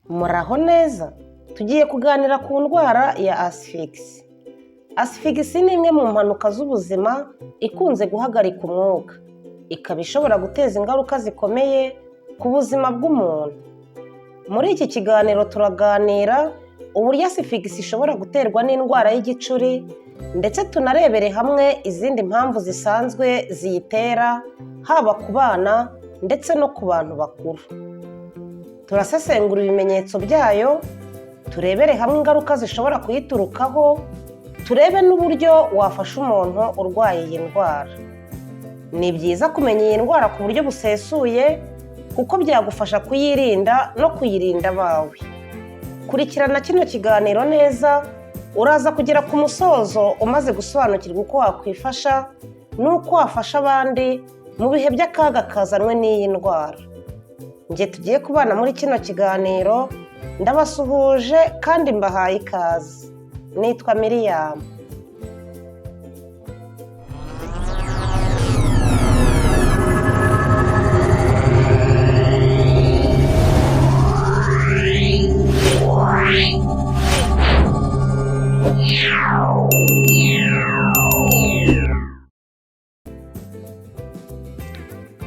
Muraho neza, tugiye kuganira ku ndwara ya asphyxie. Asphyxie ni imwe mu mpanuka z'ubuzima ikunze guhagarika umwuka, ikaba ishobora guteza ingaruka zikomeye ku buzima bw'umuntu. Muri iki kiganiro turaganira uburyo asphyxie ishobora guterwa n'indwara y'igicuri, ndetse tunarebere hamwe izindi mpamvu zisanzwe ziyitera, haba ku bana ndetse no ku bantu bakuru. Turasesengura ibimenyetso byayo, turebere hamwe ingaruka zishobora kuyiturukaho, turebe n'uburyo wafasha umuntu urwaye iyi ndwara. Ni byiza kumenya iyi ndwara ku buryo busesuye kuko byagufasha kuyirinda no kuyirinda abawe. Kurikirana kino kiganiro neza, uraza kugera ku musozo umaze gusobanukirwa uko wakwifasha n'uko wafasha abandi mu bihe by'akaga kazanwe n'iyi ndwara. Njye tugiye kubana muri kino kiganiro, ndabasuhuje kandi mbahaye ikaze. Nitwa Miriam.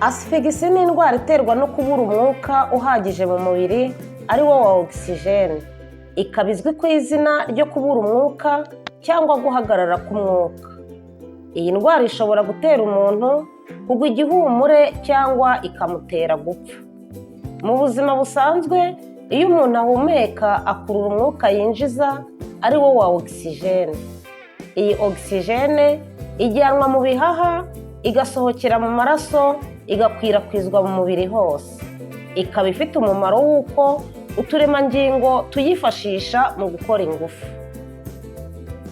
Asphyxie ni indwara iterwa no kubura umwuka uhagije mu mubiri ari wo wa oxygene. Ikaba izwi ku izina ryo kubura umwuka cyangwa guhagarara k'umwuka. Iyi ndwara ishobora gutera umuntu kugwa igihumure cyangwa ikamutera gupfa. Mu buzima busanzwe, iyo umuntu ahumeka akurura umwuka yinjiza ari wo wa oxygene. Iyi oxygene ijyanwa mu bihaha, igasohokera mu maraso, igakwirakwizwa mu mubiri hose. Ikaba ifite umumaro w'uko uturemangingo tuyifashisha mu gukora ingufu.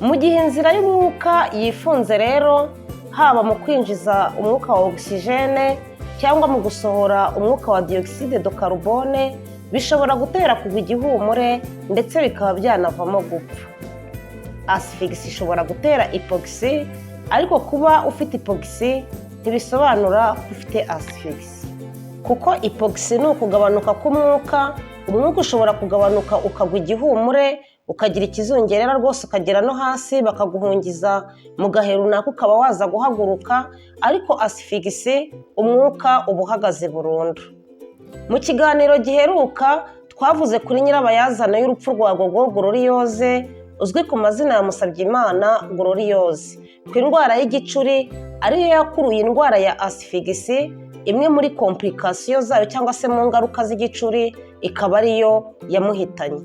Mu gihe inzira y'umwuka yifunze rero, haba mu kwinjiza umwuka wa oxygene cyangwa mu gusohora umwuka wa dioxide de carbone, bishobora gutera kugwa igihumure ndetse bikaba byanavamo gupfa. Asphyxie ishobora gutera hypoxie, ariko kuba ufite hypoxie ntibisobanura ko ufite asphyxie. Kuko hypoxie ni ukugabanuka k'umwuka, umwuka ushobora kugabanuka ukagwa igihumure, ukagira ikizungerera rwose ukagera no hasi bakaguhungiza mu gahe runaka ukaba waza guhaguruka, ariko asphyxie umwuka uba uhagaze burundu. Mu kiganiro giheruka twavuze kuri nyirabayazana y'urupfu rwa Gogo Gloriose, uzwi ku mazina ya Musabyimana Gloriose, ku indwara y'igicuri ariyo yakuruye indwara ya asphyxie. Imwe muri complication zayo cyangwa se mu ngaruka z'igicuri ikaba ariyo yamuhitanye.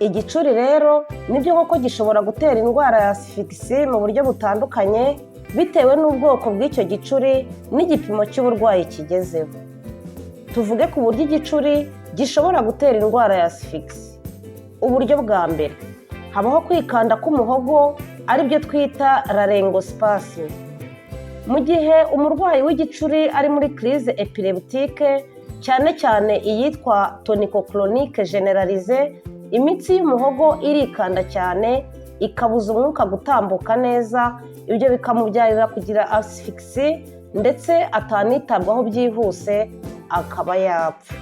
Igicuri rero nibyo koko gishobora gutera indwara ya asphyxie mu buryo butandukanye, bitewe n'ubwoko bw'icyo gicuri n'igipimo cy'uburwayi kigezeho. Tuvuge ku buryo igicuri gishobora gutera indwara ya asphyxie. Uburyo bwa mbere, habaho kwikanda k'umuhogo, aribyo twita laryngospasme. Mu gihe umurwayi w'igicuri ari muri crise epileptique, cyane cyane iyitwa tonico-clonique généralisée, imitsi y'umuhogo irikanda cyane, ikabuza umwuka gutambuka neza, ibyo bikamubyarira kugira asphyxie ndetse atanitabwaho byihuse akaba yapfa.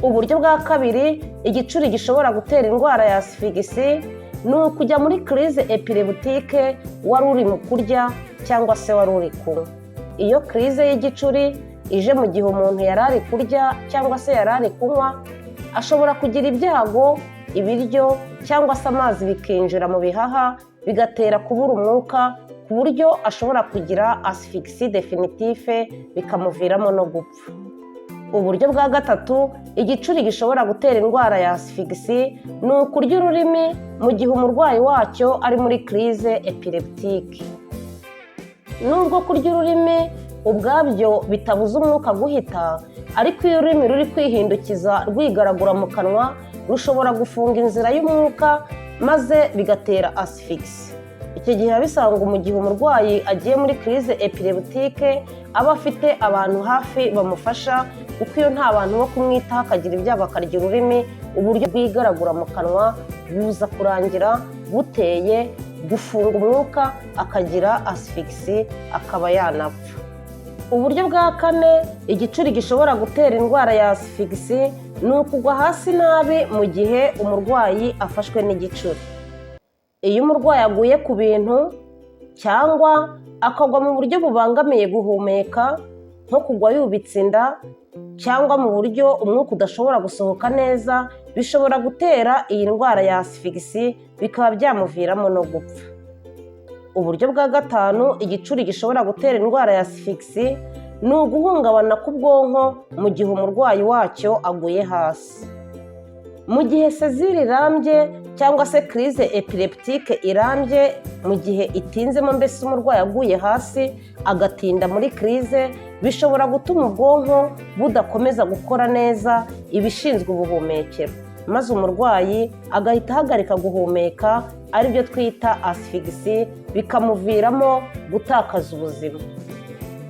Uburyo bwa kabiri igicuri gishobora gutera indwara ya asphyxie ni ukujya muri crise epileptique wari uri mu kurya cyangwa se wari uri kunywa. Iyo crise y'igicuri ije mu gihe umuntu yari ari kurya cyangwa se yari ari kunywa, ashobora kugira ibyago ibiryo cyangwa se amazi bikinjira mu bihaha, bigatera kubura umwuka ku buryo ashobora kugira asphyxie definitive, bikamuviramo no gupfa. Uburyo bwa gatatu igicuri gishobora gutera indwara ya asphyxie ni ukurya ururimi mu gihe umurwayi wacyo ari muri crise epileptique. Nubwo kurya ururimi ubwabyo bitabuza umwuka guhita, ariko iyo ururimi ruri kwihindukiza rwigaragura mu kanwa, rushobora gufunga inzira y'umwuka maze bigatera asphyxie. Icyo gihe bisanga mu gihe umurwayi agiye muri crise epileptique aba afite abantu hafi bamufasha, kuko iyo nta bantu bo kumwitaho akagira ibyago akarya ururimi, uburyo bwigaragura mu kanwa buza kurangira buteye gufunga umwuka, akagira asphyxie akaba yanapfa. Uburyo bwa kane igicuri gishobora gutera indwara ya asifigisi ni ukugwa hasi nabi mu gihe umurwayi afashwe n'igicuri. Iyo umurwayi aguye ku bintu cyangwa akagwa mu buryo bubangamiye guhumeka, nko kugwa yubitse inda cyangwa mu buryo umwuka udashobora gusohoka neza, bishobora gutera iyi ndwara ya asifigisi bikaba byamuviramo no gupfa. Uburyo bwa gatanu igicuri gishobora gutera indwara ya asifigisi ni uguhungabana k'ubwonko mu gihe umurwayi wacyo aguye hasi. Mu gihe seziri irambye cyangwa se crise epileptique irambye, mu gihe itinzemo mbese umurwayi aguye hasi agatinda muri crise, bishobora gutuma ubwonko budakomeza gukora neza ibishinzwe ubuhumekero, maze umurwayi agahita ahagarika guhumeka, aribyo twita asifigisi, bikamuviramo gutakaza ubuzima.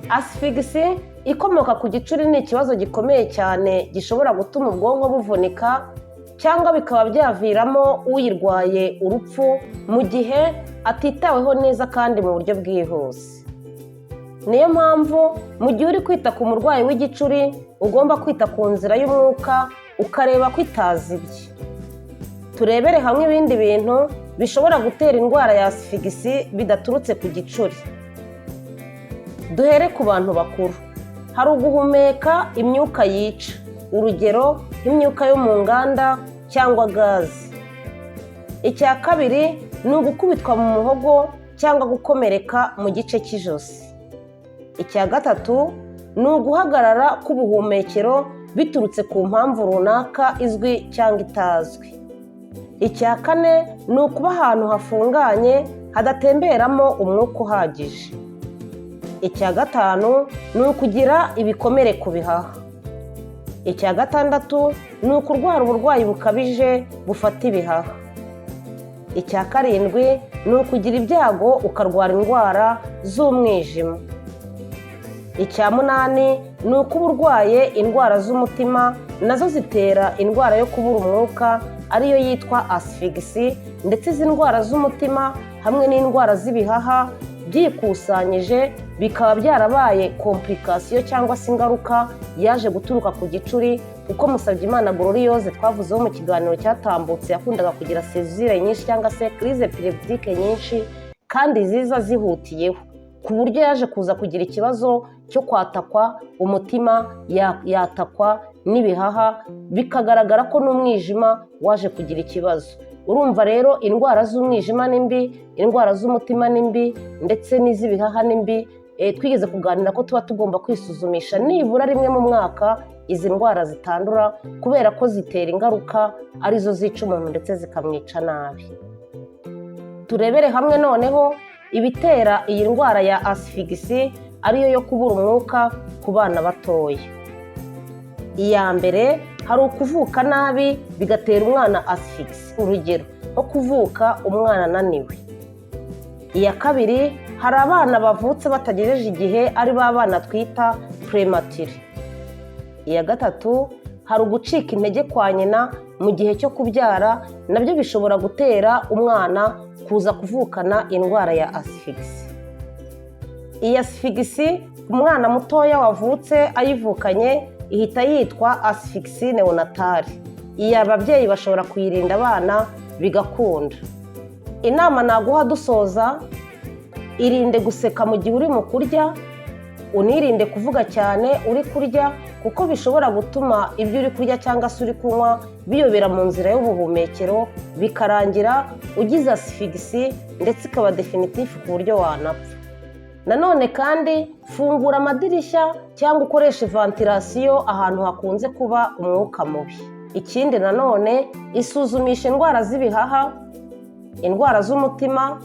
Asifigisi ikomoka ku gicuri ni ikibazo gikomeye cyane gishobora gutuma ubwonko buvunika cyangwa bikaba byaviramo uyirwaye urupfu mu gihe atitaweho neza kandi mu buryo bwihuse. Niyo mpamvu mu gihe uri kwita ku murwayi w'igicuri ugomba kwita ku nzira y'umwuka ukareba ko itazibye. Turebere hamwe ibindi bintu bishobora gutera indwara ya asifigisi bidaturutse ku gicuri. Duhere ku bantu bakuru. Hari uguhumeka imyuka yica, urugero nk'imyuka yo mu nganda cyangwa gazi. Icya kabiri ni ugukubitwa mu muhogo cyangwa gukomereka mu gice cy'ijosi. Icya gatatu ni uguhagarara k'ubuhumekero biturutse ku mpamvu runaka izwi cyangwa itazwi. Icya kane ni ukuba ahantu hafunganye hadatemberamo umwuka uhagije. Icya gatanu ni ukugira ibikomere ku bihaha. Icya gatandatu ni ukurwara uburwayi bukabije bufata ibihaha. Icya karindwi ni ukugira ibyago ukarwara indwara z'umwijima. Icya munani ni ukuba urwaye indwara z'umutima, nazo zitera indwara yo kubura umwuka ariyo yitwa asifigisi, ndetse izi ndwara z'umutima hamwe n'indwara z'ibihaha byikusanyije bikaba byarabaye komplikasiyo cyangwa se ingaruka yaje guturuka ku gicuri, kuko Musabyimana Gloriose twavuzeho mu kiganiro cyatambutse yakundaga kugira sezire nyinshi cyangwa se crise epileptique nyinshi kandi ziza zihutiyeho, ku buryo yaje kuza kugira ikibazo cyo kwatakwa umutima, yatakwa n'ibihaha, bikagaragara ko n'umwijima waje kugira ikibazo. Urumva rero indwara z'umwijima ni mbi, indwara z'umutima ni mbi, ndetse n'iz'ibihaha ni mbi. Twigeze kuganira ko tuba tugomba kwisuzumisha nibura rimwe mu mwaka izi ndwara zitandura, kubera ko zitera ingaruka arizo zica umuntu ndetse zikamwica nabi. Turebere hamwe noneho ibitera iyi ndwara ya asifigisi ariyo yo kubura umwuka ku bana batoya. Iya mbere hari ukuvuka nabi bigatera umwana asifigisi, urugero nko kuvuka umwana ananiwe. Iya kabiri hari abana bavutse batagejeje igihe ari ba bana twita premature. Iya gatatu hari ugucika intege kwa nyina mu gihe cyo kubyara, nabyo bishobora gutera umwana kuza kuvukana indwara ya asifigisi. Iyi asifigisi umwana mutoya wavutse ayivukanye ihita yitwa asifigisi neonatale. Iyi ababyeyi bashobora kuyirinda abana bigakunda. Inama naguha dusoza: irinde guseka mu gihe uri mu kurya, unirinde kuvuga cyane uri kurya, kuko bishobora gutuma ibyo uri kurya cyangwa se uri kunywa biyobera mu nzira y'ubuhumekero, bikarangira ugize asifigisi ndetse ikaba definitifu ku buryo wanapfa. Nanone kandi fungura amadirishya cyangwa ukoreshe ventilasiyo ahantu hakunze kuba umwuka mubi. Ikindi nanone isuzumisha indwara z'ibihaha, indwara z'umutima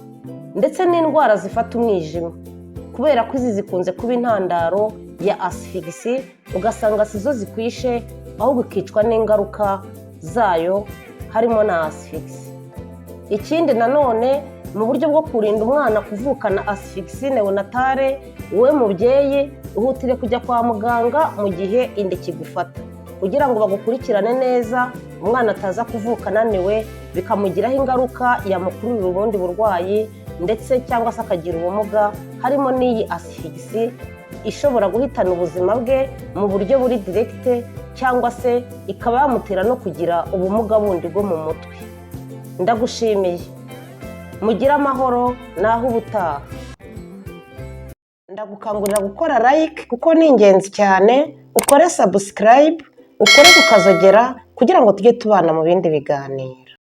ndetse n'indwara zifata umwijima, kubera ko izi zikunze kuba intandaro ya asifigisi, ugasanga sizo zikwishe ahubwo ukicwa n'ingaruka zayo harimo na asifigisi. Ikindi nanone mu buryo bwo kurinda umwana kuvukana asifigisi neonatale, wowe mubyeyi uhutire kujya kwa muganga mu gihe inda ikigufata, kugira ngo bagukurikirane neza, umwana ataza kuvuka ananiwe bikamugiraho ingaruka yamukururira ubundi burwayi ndetse cyangwa se akagira ubumuga harimo n'iyi asifigisi ishobora guhitana ubuzima bwe mu buryo buri direkite cyangwa se ikaba yamutera no kugira ubumuga bundi bwo mu mutwe. Ndagushimiye, mugire amahoro naho ubutaha. Ndagukangurira gukora like kuko ni ingenzi cyane, ukore subscribe, ukore kukazogera kugira ngo tujye tubana mu bindi biganiro.